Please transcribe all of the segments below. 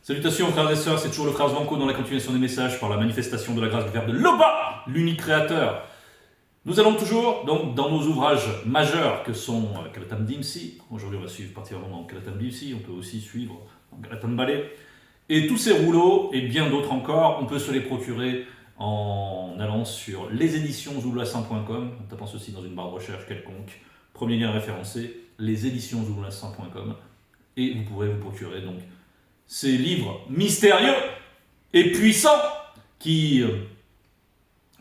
Salutations frères et sœurs, c'est toujours le frère Zvanko dans la continuation des messages par la manifestation de la grâce du Verbe de Loba, l'unique créateur. Nous allons toujours donc dans nos ouvrages majeurs que sont Kalatam Dimsi. Aujourd'hui on va suivre particulièrement dans Kalatam Dimsi, on peut aussi suivre dans Kalatam Balé. Et tous ces rouleaux et bien d'autres encore, on peut se les procurer en allant sur leséditionszoulassin.com, en tapant ceci dans une barre de recherche quelconque. Premier lien référencé, leséditionszoulassin.com. Et vous pourrez vous procurer donc ces livres mystérieux et puissants qui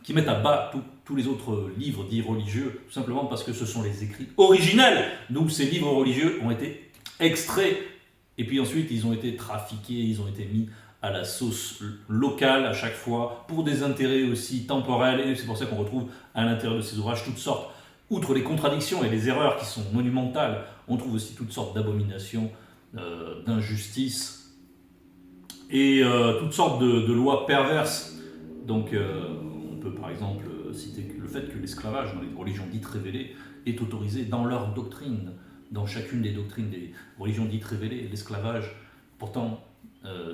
mettent à bas tous les autres livres dits religieux, tout simplement parce que ce sont les écrits originels, d'où ces livres religieux ont été extraits, et puis ensuite ils ont été trafiqués, ils ont été mis à la sauce locale à chaque fois, pour des intérêts aussi temporels, et c'est pour ça qu'on retrouve à l'intérieur de ces ouvrages toutes sortes, outre les contradictions et les erreurs qui sont monumentales, on trouve aussi toutes sortes d'abominations, d'injustices, et toutes sortes de lois perverses. Donc on peut par exemple citer le fait que l'esclavage dans les religions dites révélées est autorisé dans leur doctrine, dans chacune des doctrines des religions dites révélées. L'esclavage, pourtant,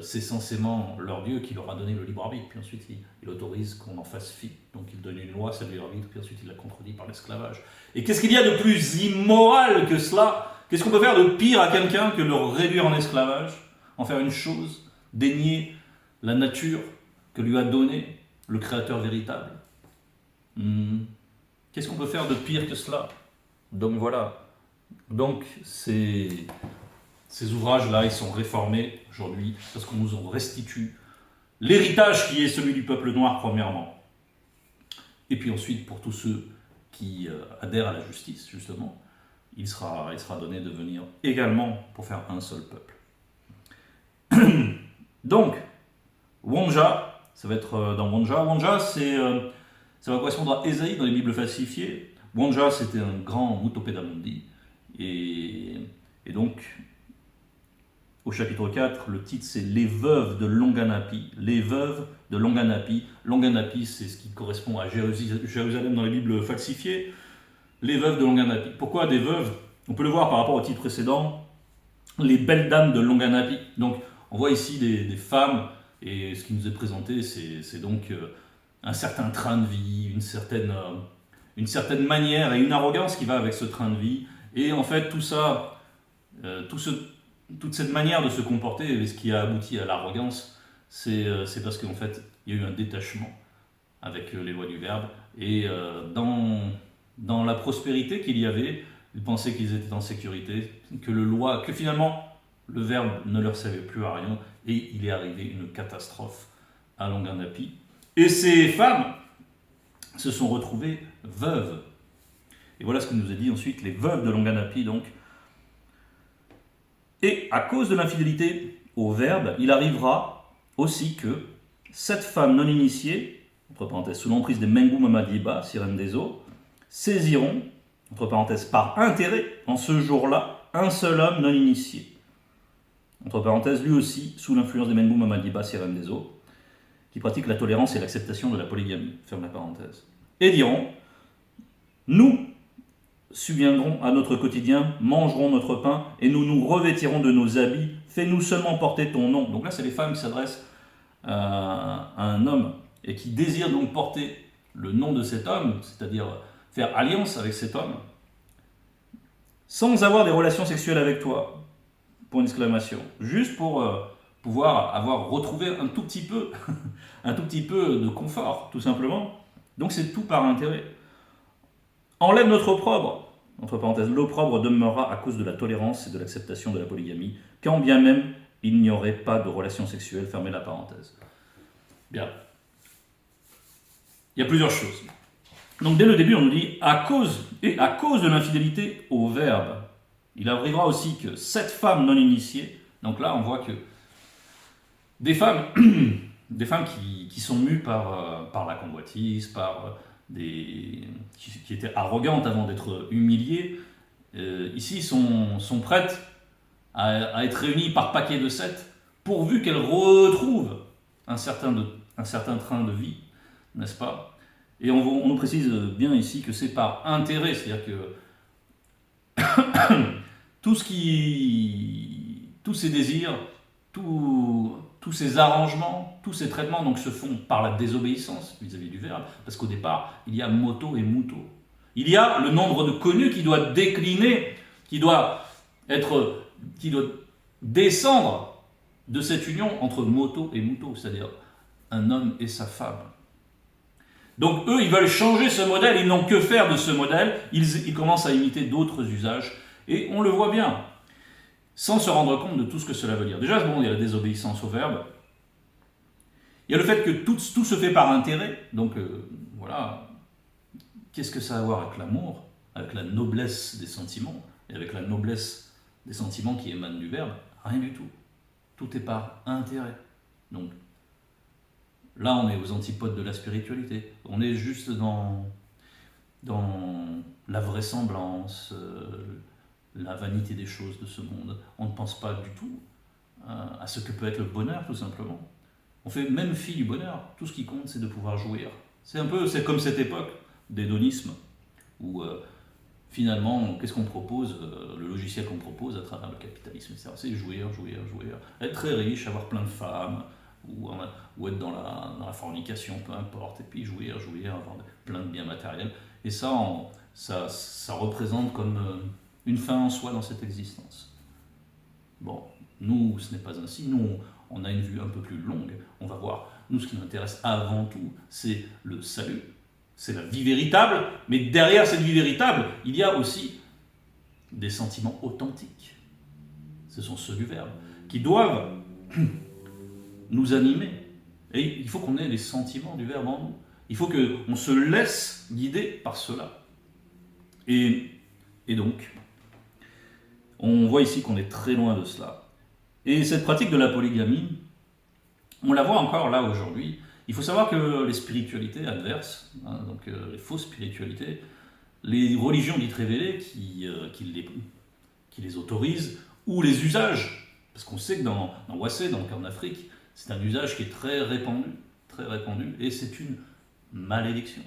c'est censément leur Dieu qui leur a donné le libre arbitre, puis ensuite il autorise qu'on en fasse fi. Donc il donne une loi, c'est le libre arbitre, puis ensuite il la contredit par l'esclavage. Et qu'est-ce qu'il y a de plus immoral que cela? Qu'est-ce qu'on peut faire de pire à quelqu'un que de le réduire en esclavage, en faire une chose, dénier la nature que lui a donnée le Créateur véritable? Qu'est-ce qu'on peut faire de pire que cela? Donc voilà. Donc ces ouvrages-là, ils sont réformés aujourd'hui parce qu'on nous en restitue l'héritage qui est celui du peuple noir premièrement. Et puis ensuite, pour tous ceux qui adhèrent à la justice, justement, il sera donné de venir également pour faire un seul peuple. Donc, Wonja, ça va être dans Wonja. Wonja, ça va correspondre à Ésaïe dans les Bibles falsifiées. Wonja, c'était un grand Mutopédamundi. Et donc, au chapitre 4, le titre c'est Les veuves de Longanapi. Les veuves de Longanapi. Longanapi, c'est ce qui correspond à Jérusalem dans les Bibles falsifiées. Les veuves de Longanapi. Pourquoi des veuves? On peut le voir par rapport au titre précédent. Les belles dames de Longanapi. Donc, on voit ici des femmes, et ce qui nous est présenté, c'est donc un certain train de vie, une certaine manière et une arrogance qui va avec ce train de vie. Et en fait, tout ça, toute cette manière de se comporter, et ce qui a abouti à l'arrogance, c'est parce qu'en fait, il y a eu un détachement avec les lois du Verbe. Et dans la prospérité qu'il y avait, ils pensaient qu'ils étaient en sécurité, que finalement, le Verbe ne leur servait plus à rien, et il est arrivé une catastrophe à Longanapi. Et ces femmes se sont retrouvées veuves. Et voilà ce que nous a dit ensuite les veuves de Longanapi. Donc. Et à cause de l'infidélité au Verbe, il arrivera aussi que cette femme non initiée, entre parenthèses, sous l'emprise des Mengu Mamadiba, sirènes des eaux, saisiront, entre parenthèses, par intérêt, en ce jour-là, un seul homme non initié. Entre parenthèses, lui aussi, sous l'influence des Mengu Mamadiba, sirènes des eaux, qui pratiquent la tolérance et l'acceptation de la polygamie, ferme la parenthèse. Et diront, nous subviendrons à notre quotidien, mangerons notre pain, et nous nous revêtirons de nos habits, fais-nous seulement porter ton nom. Donc là, c'est les femmes qui s'adressent à un homme, et qui désirent donc porter le nom de cet homme, c'est-à-dire faire alliance avec cet homme, sans avoir des relations sexuelles avec toi, pour une exclamation, juste pour pouvoir avoir retrouvé un tout petit peu de confort, tout simplement. Donc c'est tout par intérêt. Enlève notre opprobre, entre parenthèses, l'opprobre demeurera à cause de la tolérance et de l'acceptation de la polygamie, quand bien même il n'y aurait pas de relation sexuelle, fermez la parenthèse. Bien. Il y a plusieurs choses. Donc dès le début, on nous dit, à cause de l'infidélité au Verbe, il arrivera aussi que cette femme non initiée, donc là on voit que des femmes qui sont mues par la convoitise, qui étaient arrogantes avant d'être humiliées, ici sont prêtes à être réunies par paquet de 7, pourvu qu'elles retrouvent un certain train de vie, n'est-ce pas? Et on nous précise bien ici que c'est par intérêt, c'est-à-dire que tous ces désirs tous ces arrangements, tous ces traitements donc, se font par la désobéissance vis-à-vis du verbe, parce qu'au départ, il y a moto et muto. Il y a le nombre de connus qui doit décliner, qui doit descendre de cette union entre moto et muto, c'est-à-dire un homme et sa femme. Donc eux, ils veulent changer ce modèle, ils n'ont que faire de ce modèle, ils commencent à imiter d'autres usages, et on le voit bien, sans se rendre compte de tout ce que cela veut dire. Déjà, bon, il y a la désobéissance au verbe, il y a le fait que tout se fait par intérêt, donc voilà, qu'est-ce que ça a à voir avec l'amour, avec la noblesse des sentiments, et avec la noblesse des sentiments qui émanent du verbe? Rien du tout. Tout est par intérêt. Donc, là, on est aux antipodes de la spiritualité. On est juste dans la vraisemblance, la vanité des choses de ce monde. On ne pense pas du tout à ce que peut être le bonheur, tout simplement. On fait même fi du bonheur. Tout ce qui compte, c'est de pouvoir jouir. C'est comme cette époque d'hédonisme, où finalement, qu'est-ce qu'on propose, le logiciel qu'on propose à travers le capitalisme, etc. C'est jouir, jouir, jouir. Être très riche, avoir plein de femmes, ou être dans la fornication, peu importe, et puis jouir, jouir, avoir plein de biens matériels. Et ça représente comme une fin en soi dans cette existence. Bon, nous, ce n'est pas ainsi. Nous, on a une vue un peu plus longue. On va voir, nous, ce qui nous intéresse avant tout, c'est le salut. C'est la vie véritable, mais derrière cette vie véritable, il y a aussi des sentiments authentiques. Ce sont ceux du verbe, qui doivent nous animer. Et il faut qu'on ait les sentiments du verbe en nous. Il faut qu'on se laisse guider par cela. Et donc, on voit ici qu'on est très loin de cela. Et cette pratique de la polygamie, on la voit encore là aujourd'hui. Il faut savoir que les spiritualités adverses, donc les fausses spiritualités, les religions dites révélées qui les autorisent, ou les usages, parce qu'on sait que dans Wassé, donc en Afrique, c'est un usage qui est très répandu, et c'est une malédiction.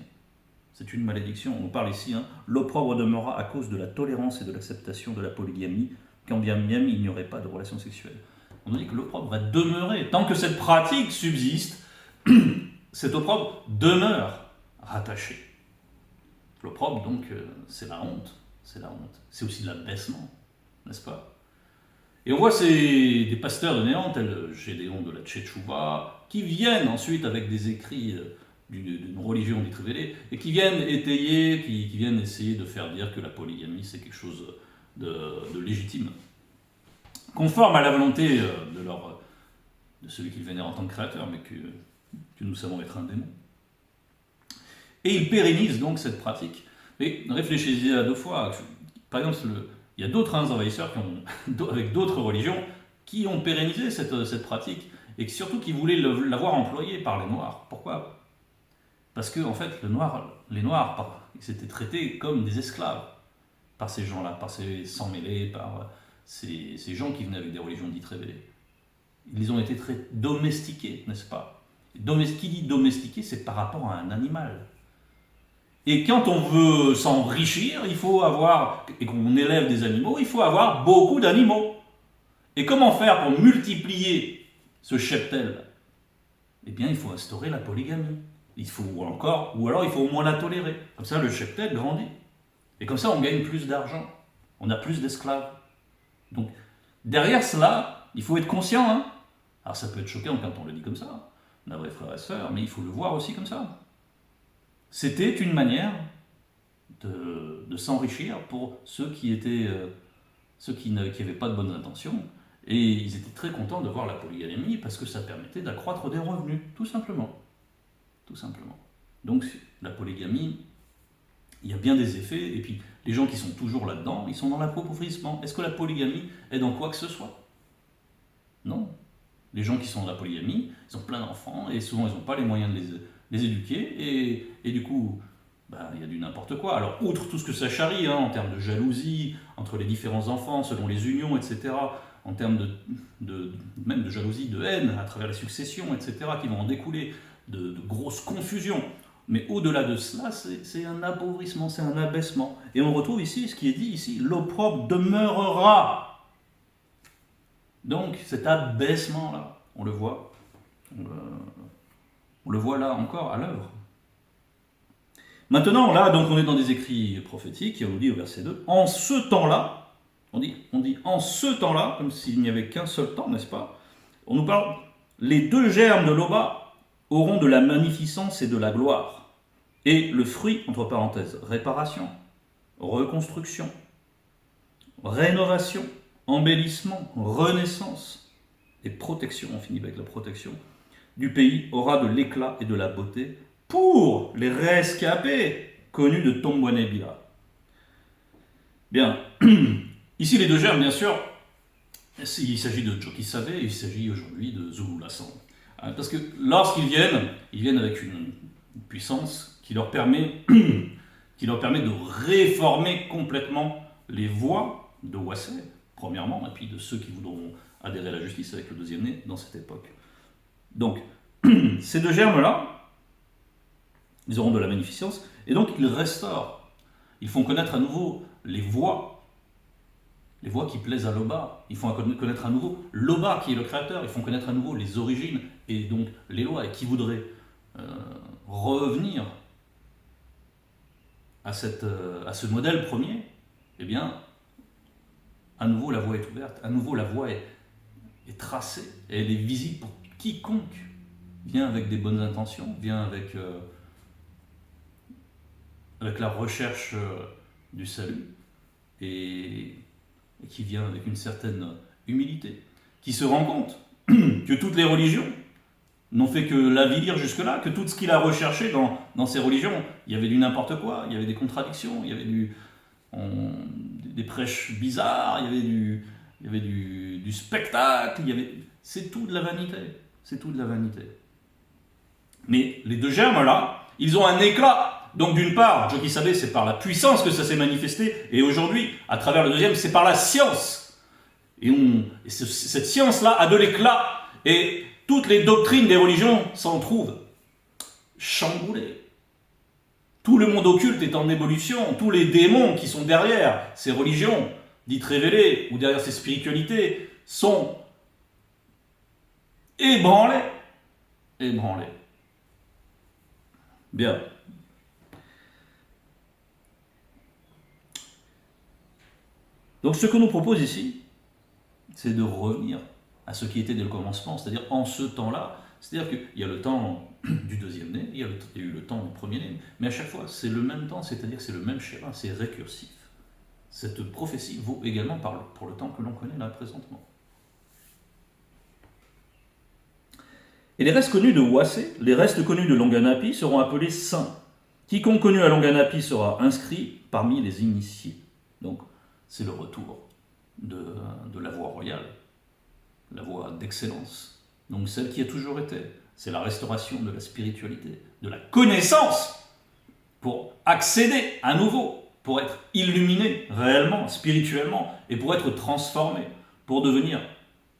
C'est une malédiction. On parle ici, l'opprobre demeurera à cause de la tolérance et de l'acceptation de la polygamie, quand bien même il n'y aurait pas de relation sexuelle. On nous dit que l'opprobre va demeurer. Tant que cette pratique subsiste, cet opprobre demeure rattaché. L'opprobre, donc, c'est la honte. C'est la honte. C'est aussi de l'abaissement, n'est-ce pas? Et on voit des pasteurs de néant, tels Gédéon de la Tchétchouva, qui viennent ensuite avec des écrits d'une religion dite révélée, et qui viennent étayer, qui viennent essayer de faire dire que la polygamie, c'est quelque chose de légitime, conforme à la volonté de celui qu'ils vénèrent en tant que créateur, mais que nous savons être un démon. Et ils pérennisent donc cette pratique. Mais réfléchissez à deux fois. Par exemple, il y a d'autres envahisseurs avec d'autres religions qui ont pérennisé cette pratique et surtout qui voulaient l'avoir employée par les Noirs. Pourquoi? Parce que en fait, les Noirs, ils étaient traités comme des esclaves par ces gens-là, par ces sans-mêlés, par ces gens qui venaient avec des religions dites révélées. Ils ont été très domestiqués, n'est-ce pas? Qui dit domestiqué, c'est par rapport à un animal. Et quand on veut s'enrichir, il faut avoir, et qu'on élève des animaux, il faut avoir beaucoup d'animaux. Et comment faire pour multiplier ce cheptel? Eh bien, il faut instaurer la polygamie. Ou alors il faut au moins la tolérer. Comme ça, le cheptel grandit. Et comme ça, on gagne plus d'argent. On a plus d'esclaves. Donc, derrière cela, il faut être conscient. Alors, ça peut être choquant quand on le dit comme ça, navrés frères et sœurs, mais il faut le voir aussi comme ça. C'était une manière de s'enrichir pour ceux qui n'avaient pas de bonnes intentions. Et ils étaient très contents de voir la polygamie parce que ça permettait d'accroître des revenus, tout simplement. Tout simplement. Donc la polygamie, il y a bien des effets, et puis les gens qui sont toujours là-dedans, ils sont dans l'appauvrissement. Est-ce que la polygamie aide en quoi que ce soit? Non. Les gens qui sont dans la polygamie, ils ont plein d'enfants, et souvent ils n'ont pas les moyens de les éduquer, et du coup, il y a du n'importe quoi. Alors, outre tout ce que ça charrie, en termes de jalousie, entre les différents enfants, selon les unions, etc., en termes même de jalousie, de haine, à travers la succession, etc., qui vont en découler, de grosses confusions. Mais au-delà de cela, c'est un appauvrissement, c'est un abaissement. Et on retrouve ici ce qui est dit ici, l'opprobre demeurera. Donc cet abaissement-là, on le voit là encore à l'œuvre. Maintenant, là, donc on est dans des écrits prophétiques, et on nous dit au verset 2, en ce temps-là, on dit en ce temps-là, comme s'il n'y avait qu'un seul temps, n'est-ce pas? On nous parle, les deux germes de l'Oba auront de la magnificence et de la gloire, et le fruit, entre parenthèses, réparation, reconstruction, rénovation, embellissement, renaissance et protection, on finit avec la protection, du pays aura de l'éclat et de la beauté pour les rescapés connus de Tombouanébila. Bien, ici les deux germes, bien sûr, il s'agit de Joki Save et il s'agit aujourd'hui de Zulu Lassan. Parce que lorsqu'ils viennent, ils viennent avec une puissance qui leur permet de réformer complètement les voies de Wassé, premièrement, et puis de ceux qui voudront adhérer à la justice avec le deuxième né dans cette époque. Donc, ces deux germes-là, ils auront de la magnificence, et donc ils restaurent. Ils font connaître à nouveau les voies qui plaisent à l'Oba. Ils font connaître à nouveau l'Oba qui est le créateur. Ils font connaître à nouveau les origines et donc les lois. Et qui voudrait revenir à ce modèle premier, eh bien, à nouveau la voie est ouverte. À nouveau la voie est tracée. Et elle est visible pour quiconque vient avec des bonnes intentions, vient avec la recherche du salut et qui vient avec une certaine humilité, qui se rend compte que toutes les religions n'ont fait que l'avilir jusque-là, que tout ce qu'il a recherché dans ces religions, il y avait du n'importe quoi, il y avait des contradictions, il y avait des prêches bizarres, il y avait du spectacle, c'est tout de la vanité, c'est tout de la vanité. Mais les deux germes là, ils ont un éclat. Donc d'une part, Joki Save, c'est par la puissance que ça s'est manifesté, et aujourd'hui, à travers le deuxième, c'est par la science. Et cette science-là a de l'éclat, et toutes les doctrines des religions s'en trouvent chamboulées. Tout le monde occulte est en évolution, tous les démons qui sont derrière ces religions, dites révélées, ou derrière ces spiritualités, sont ébranlés. Bien. Donc ce que nous propose ici, c'est de revenir à ce qui était dès le commencement, c'est-à-dire en ce temps-là, c'est-à-dire qu'il y a le temps du deuxième né, il y a eu le temps du premier né, mais à chaque fois c'est le même temps, c'est-à-dire c'est le même schéma, c'est récursif. Cette prophétie vaut également pour le temps que l'on connaît là présentement. Et les restes connus de Wassé, les restes connus de Longanapi seront appelés saints. Quiconque connu à Longanapi sera inscrit parmi les initiés. Donc, c'est le retour de la voie royale, la voie d'excellence. Donc, celle qui a toujours été. C'est la restauration de la spiritualité, de la connaissance, pour accéder à nouveau, pour être illuminé réellement, spirituellement, et pour être transformé, pour devenir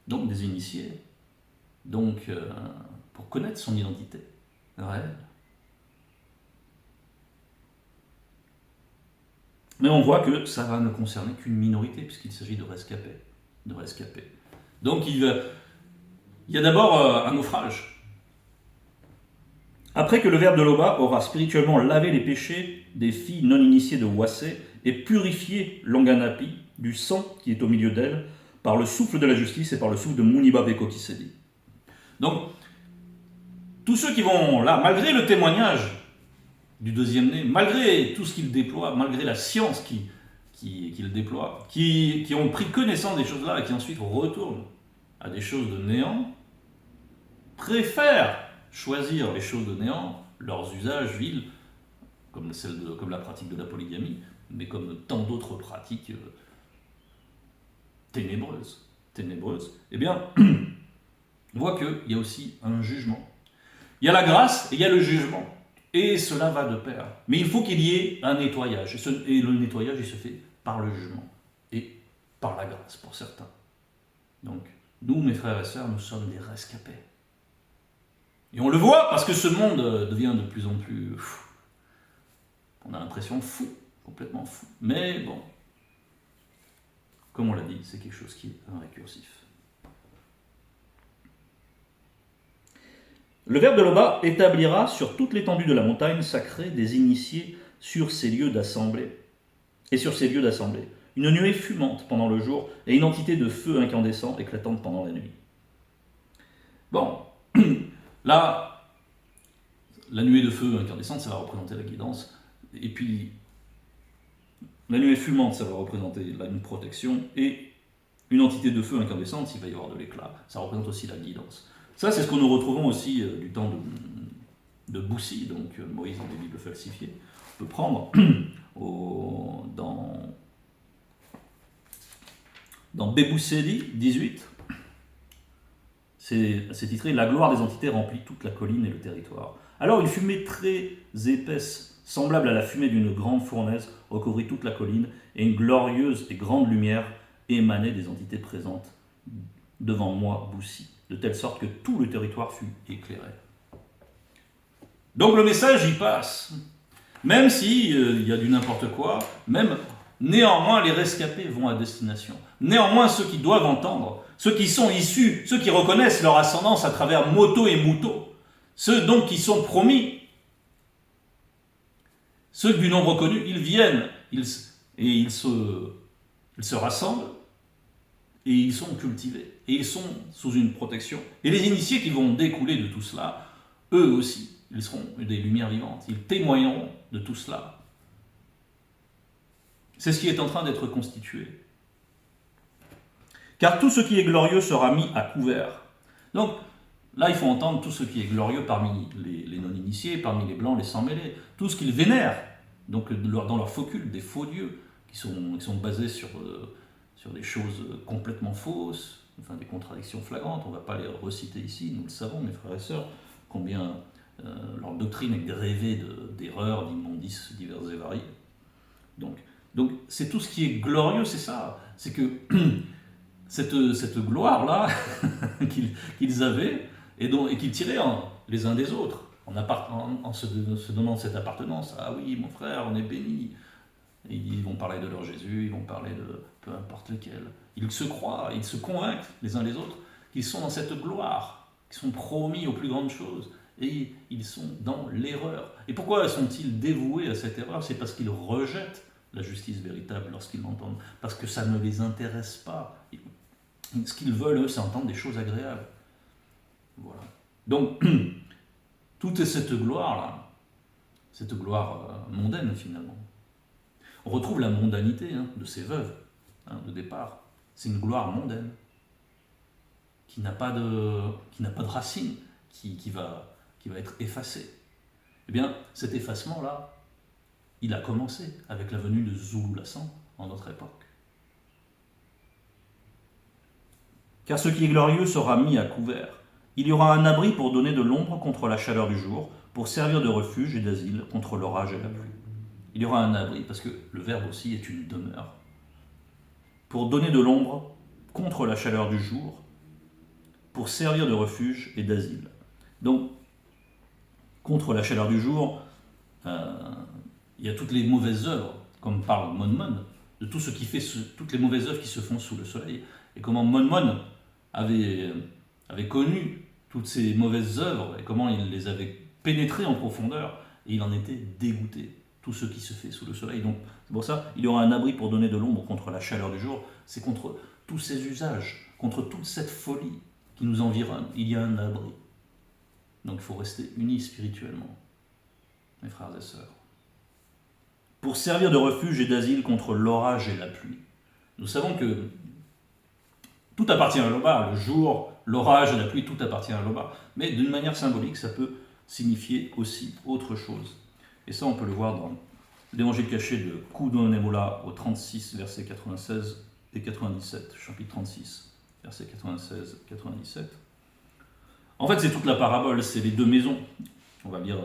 donc des initiés. Donc, pour connaître son identité réelle. Mais on voit que ça va ne concerner qu'une minorité, puisqu'il s'agit de rescapés. Donc, il y a d'abord un naufrage. Après que le verbe de l'Oba aura spirituellement lavé les péchés des filles non initiées de Wassé et purifié Longanapi du sang qui est au milieu d'elle, par le souffle de la justice et par le souffle de Muniba Beko Kisedi. Donc, tous ceux qui vont là, malgré le témoignage du deuxième né, malgré tout ce qu'il déploie, malgré la science qu'il déploie, qui ont pris connaissance des choses-là et qui ensuite retournent à des choses de néant, préfèrent choisir les choses de néant, leurs usages vils, comme la pratique de la polygamie, mais comme tant d'autres pratiques ténébreuses, eh bien, on voit qu'il y a aussi un jugement. Il y a la grâce et il y a le jugement. Et cela va de pair. Mais il faut qu'il y ait un nettoyage. Et le nettoyage, il se fait par le jugement. Et par la grâce, pour certains. Donc, nous, mes frères et sœurs, nous sommes des rescapés. Et on le voit parce que ce monde devient de plus en plus fou. On a l'impression fou, complètement fou. Mais bon, comme on l'a dit, c'est quelque chose qui est un récursif. Le Verbe de Loba établira sur toute l'étendue de la montagne sacrée des initiés sur ces lieux d'assemblée. Et sur ces lieux d'assemblée, une nuée fumante pendant le jour et une entité de feu incandescent éclatante pendant la nuit. Bon, là, la nuée de feu incandescente, ça va représenter la guidance. Et puis, la nuée fumante, ça va représenter une protection. Et une entité de feu incandescente, s'il va y avoir de l'éclat, ça représente aussi la guidance. Ça, c'est ce que nous retrouvons aussi du temps de Boussi, donc Moïse dans les Bibles falsifiées. On peut prendre dans Béboussedi 18, c'est titré « La gloire des entités remplit toute la colline et le territoire. Alors une fumée très épaisse, semblable à la fumée d'une grande fournaise, recouvrit toute la colline, et une glorieuse et grande lumière émanait des entités présentes devant moi, Boussi, de telle sorte que tout le territoire fut éclairé. » Donc le message y passe. Même s'il y a du n'importe quoi, néanmoins les rescapés vont à destination. Néanmoins ceux qui doivent entendre, ceux qui sont issus, ceux qui reconnaissent leur ascendance à travers Moto et Muto, ceux donc qui sont promis, ceux du nombre connu, ils viennent ils se rassemblent et ils sont cultivés et ils sont sous une protection. Et les initiés qui vont découler de tout cela, eux aussi, ils seront des lumières vivantes, ils témoigneront de tout cela. C'est ce qui est en train d'être constitué. Car tout ce qui est glorieux sera mis à couvert. Donc, là, il faut entendre tout ce qui est glorieux parmi les non-initiés, parmi les blancs, les sans-mêlés, tout ce qu'ils vénèrent, donc dans leur faux culte, des faux dieux, qui sont basés sur des choses complètement fausses, enfin des contradictions flagrantes. On ne va pas les reciter ici, nous le savons, mes frères et sœurs, combien leur doctrine est grévée d'erreurs, d'immondices diverses et variées. Donc c'est tout ce qui est glorieux, c'est ça. C'est que cette gloire-là qu'ils avaient et qu'ils tiraient les uns des autres, en se donnant cette appartenance. Ah oui, mon frère, on est béni. Et ils vont parler de leur Jésus, ils vont parler de peu importe lequel. Ils se croient, ils se convainquent les uns les autres qu'ils sont dans cette gloire, qu'ils sont promis aux plus grandes choses. Et ils sont dans l'erreur. Et pourquoi sont-ils dévoués à cette erreur? C'est parce qu'ils rejettent la justice véritable lorsqu'ils l'entendent. Parce que ça ne les intéresse pas. Ce qu'ils veulent, eux, c'est entendre des choses agréables. Voilà. Donc, toute cette gloire-là, cette gloire mondaine finalement, on retrouve la mondanité de ces veuves de départ. C'est une gloire mondaine qui n'a pas de racine, qui va être effacée. Eh bien, cet effacement-là, il a commencé avec la venue de Zulu Lassan en notre époque. Car ce qui est glorieux sera mis à couvert. Il y aura un abri pour donner de l'ombre contre la chaleur du jour, pour servir de refuge et d'asile contre l'orage et la pluie. Il y aura un abri, parce que le verbe aussi est une demeure. Pour donner de l'ombre contre la chaleur du jour, pour servir de refuge et d'asile. Donc, contre la chaleur du jour, il y a toutes les mauvaises œuvres, comme parle Mon, de tout ce qui fait toutes les mauvaises œuvres qui se font sous le soleil, et comment Mon avait connu toutes ces mauvaises œuvres, et comment il les avait pénétrées en profondeur, et il en était dégoûté. Tout ce qui se fait sous le soleil. Donc, c'est pour ça, il y aura un abri pour donner de l'ombre contre la chaleur du jour. C'est contre tous ces usages, contre toute cette folie qui nous environne. Il y a un abri. Donc, il faut rester unis spirituellement, mes frères et sœurs. Pour servir de refuge et d'asile contre l'orage et la pluie. Nous savons que tout appartient à Loba. Le jour, l'orage et la pluie, tout appartient à Loba. Mais d'une manière symbolique, ça peut signifier aussi autre chose. Et ça, on peut le voir dans l'Évangile caché de Kudonemola au 36, versets 96 et 97, chapitre 36, versets 96 et 97. En fait, c'est toute la parabole, c'est les deux maisons. On va lire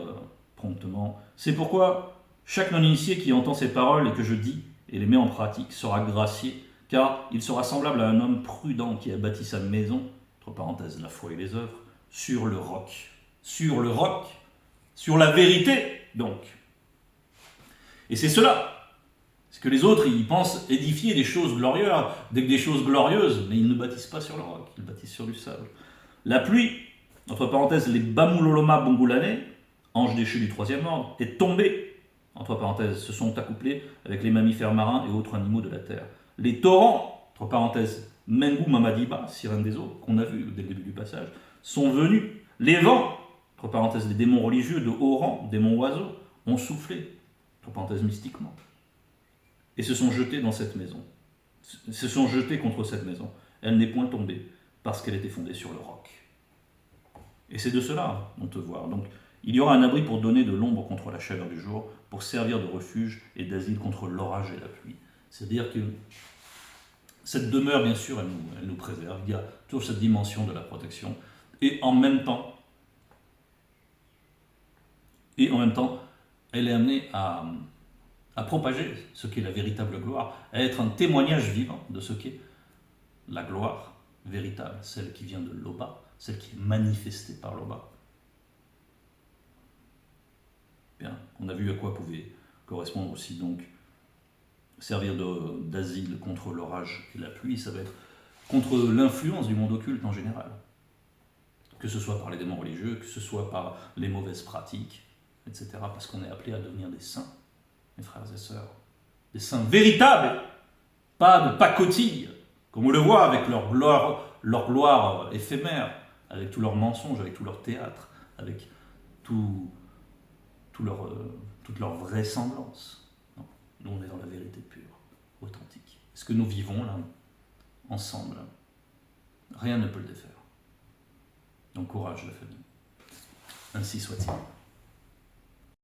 promptement. C'est pourquoi chaque non-initié qui entend ces paroles et que je dis et les met en pratique sera gracié, car il sera semblable à un homme prudent qui a bâti sa maison, entre parenthèses, la foi et les œuvres, sur le roc. Sur le roc, sur la vérité, donc. Et c'est cela. C'est que les autres, ils pensent édifier des choses glorieuses, mais ils ne bâtissent pas sur le roc, ils bâtissent sur du sable. La pluie, entre parenthèses, les Bamuloloma Bongulane, anges déchus du troisième ordre, est tombé, entre parenthèses, se sont accouplés avec les mammifères marins et autres animaux de la terre. Les torrents, entre parenthèses, Mengu Mamadiba, sirène des eaux, qu'on a vu dès le début du passage, sont venus. Les vents, entre parenthèses, les démons religieux de haut rang, démons oiseaux, ont soufflé, entre parenthèses, mystiquement, et se sont jetés dans cette maison. Se sont jetés contre cette maison. Elle n'est point tombée, parce qu'elle était fondée sur le roc. Et c'est de cela dont te voir. Donc, il y aura un abri pour donner de l'ombre contre la chaleur du jour, pour servir de refuge et d'asile contre l'orage et la pluie. C'est-à-dire que cette demeure, bien sûr, elle nous préserve. Il y a toujours cette dimension de la protection. Et en même temps, elle est amenée à propager ce qu'est la véritable gloire, à être un témoignage vivant de ce qu'est la gloire véritable, celle qui vient de l'Oba, celle qui est manifestée par l'Oba. Bien, on a vu à quoi pouvait correspondre aussi donc servir d'asile contre l'orage et la pluie, ça va être contre l'influence du monde occulte en général, que ce soit par les démons religieux, que ce soit par les mauvaises pratiques, etc. Parce qu'on est appelé à devenir des saints, mes frères et sœurs, des saints véritables, pas de pacotilles, comme on le voit avec leur gloire éphémère, avec tous leurs mensonges, avec tout leur théâtre, avec toute leur vraisemblance. Non, nous on est dans la vérité pure, authentique. Ce que nous vivons là, ensemble, rien ne peut le défaire. Donc courage la famille. Ainsi soit-il.